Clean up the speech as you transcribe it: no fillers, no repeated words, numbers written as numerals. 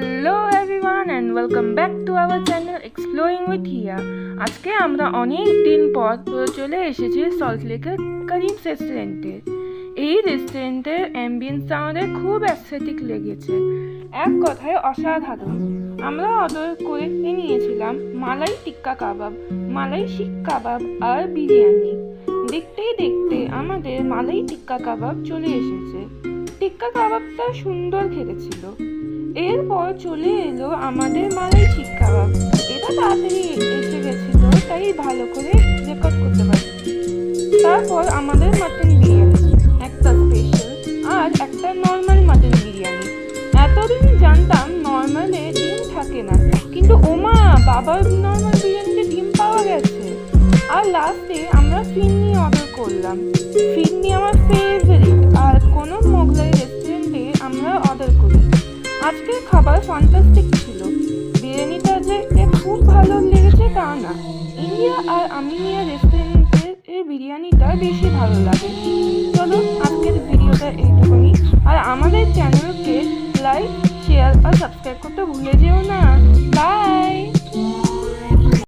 Hello everyone and welcome back to our channel exploring with Hiya. আজকে আমরা অনেক দিন পর চলে এসেছি সল্টলেকের করিমস রেস্টুরেন্টে। এই রেস্টুরেন্টের অ্যাম্বিয়েন্সটা আমাদের খুব অ্যাস্থেটিক লেগেছে, এক কথায় অসাধারণ। আমরা অর্ডার করে নিয়েছিলাম মালাই টিক্কা কাবাব, মালাই শিক কাবাব আর বিরিয়ানি। দেখতেই দেখতে আমাদের মালাই টিক্কা কাবাব চলে এসেছে। টিক্কা কাবাবটা সুন্দর খেতে ছিল। এরপর চলে এলো আমাদের মালাই শিক কাবাব। এটা তাড়াতাড়ি এসে গেছিল, তাই ভালো করে রেকর্ড করতে পারি। তারপর আমাদের মাটন বিরিয়ানি, একটা স্পেশাল আর একটা নর্মাল মাটন বিরিয়ানি। এতদিন জানতাম নর্মালে ডিম থাকে না, কিন্তু ওমা বাবার নর্মাল বিরিয়ানিতে ডিম পাওয়া গেছে। আর লাস্টে আমরা ফিরনি অর্ডার করলাম। ফিরনি আমার ফেভারিট, আর কোনো মোগলাই রেস্টুরেন্টে আমরা অর্ডার করি। আজকের খাবার ফ্যান্টাস্টিক ছিল। বিরিয়ানিটা যে খুব ভালো লেগেছে তা না, ইন্ডিয়া আর আমিনিয়া রেস্টুরেন্টের বিরিয়ানিটা বেশি ভালো লাগে। চলো আজকের ভিডিওটা এইটুকুনি, আর আমাদের চ্যানেলকে লাইক, শেয়ার আর সাবস্ক্রাইব করতে ভুলে যেও না। বাই।